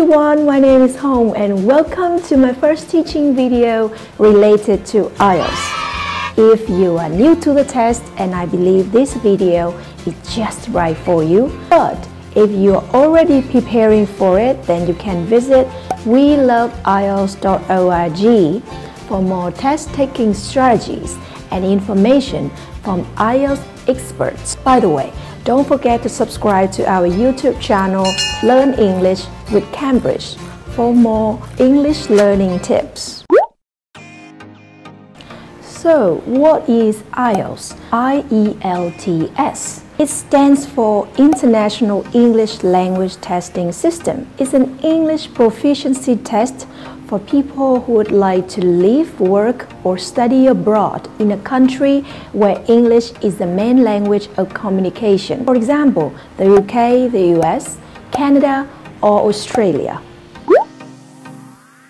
everyone, my name is Hong and welcome to my first teaching video related to IELTS. If you are new to the test, and I believe this video is just right for you, but if you are already preparing for it, then you can visit weloveielts.org for more test-taking strategies and information from IELTS experts. By the way, don't forget to subscribe to our YouTube channel, Learn English with Cambridge, for more English learning tips. So, what is IELTS? IELTS. It stands for International English Language Testing System. It's an English proficiency test for people who would like to live, work, or study abroad in a country where English is the main language of communication. For example, the UK, the US, Canada, or Australia.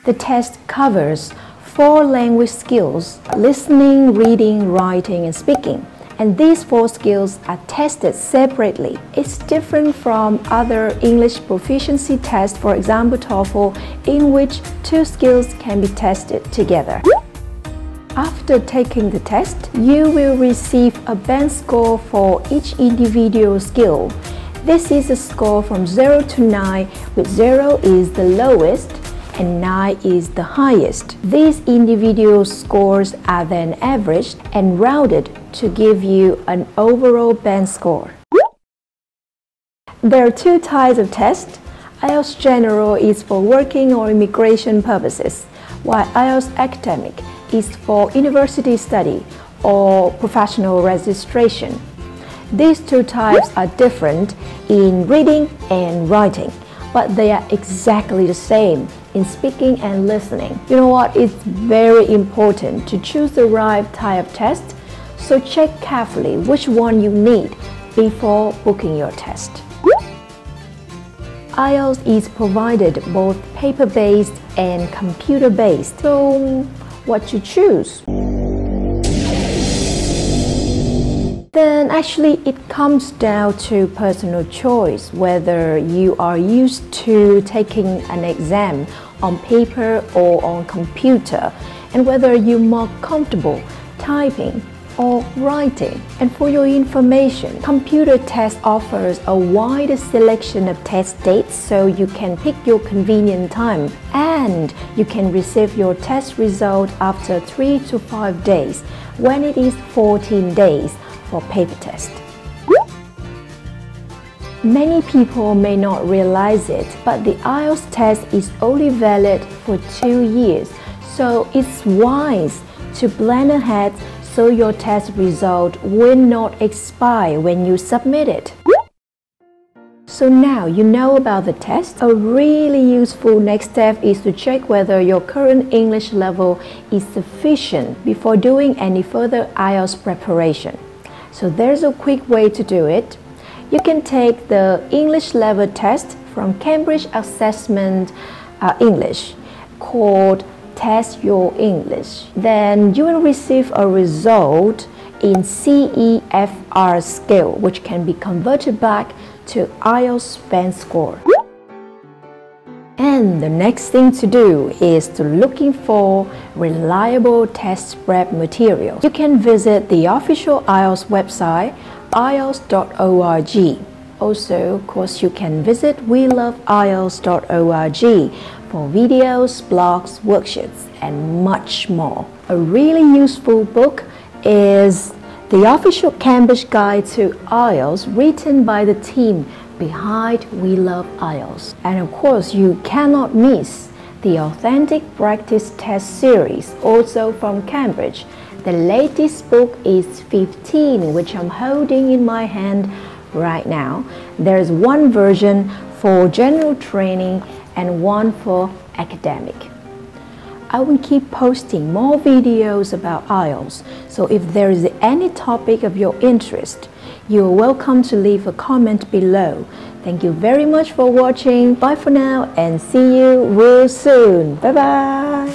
The test covers 4 language skills: listening, reading, writing, and speaking. And these 4 skills are tested separately. It's different from other English proficiency tests, for example TOEFL, in which 2 skills can be tested together. After taking the test, you will receive a band score for each individual skill. This is a score from 0 to 9, with 0 is the lowest and 9 is the highest. These individual scores are then averaged and rounded to give you an overall band score. There are 2 types of tests. IELTS General is for working or immigration purposes, while IELTS Academic is for university study or professional registration. These 2 types are different in reading and writing, but they are exactly the same in speaking and listening. You know what? It's very important to choose the right type of test, so check carefully which one you need before booking your test. IELTS is provided both paper-based and computer-based, so what to choose? Then actually it comes down to personal choice, whether you are used to taking an exam on paper or on computer, and whether you're more comfortable typing or writing. And for your information, computer test offers a wider selection of test dates, so you can pick your convenient time, and you can receive your test result after 3 to 5 days, when it is 14 days for paper test. Many people may not realize it, but the IELTS test is only valid for 2 years, so it's wise to plan ahead so your test result will not expire when you submit it. So now you know about the test. A really useful next step is to check whether your current English level is sufficient before doing any further IELTS preparation. So there's a quick way to do it. You can take the English level test from Cambridge Assessment English called Test Your English. Then you will receive a result in CEFR scale, which can be converted back to IELTS band score. And the next thing to do is to looking for reliable test prep material. You can visit the official IELTS website, ielts.org. Also, of course, you can visit weloveielts.org for videos, blogs, worksheets, and much more. A really useful book is the official Cambridge Guide to IELTS, written by the team behind We Love IELTS. And of course, you cannot miss the Authentic Practice Test series, also from Cambridge. The latest book is 15, which I'm holding in my hand right now. There's one version for general training and one for academic. I will keep posting more videos about IELTS, so if there is any topic of your interest, you are welcome to leave a comment below. Thank you very much for watching. Bye for now and see you real soon. Bye bye.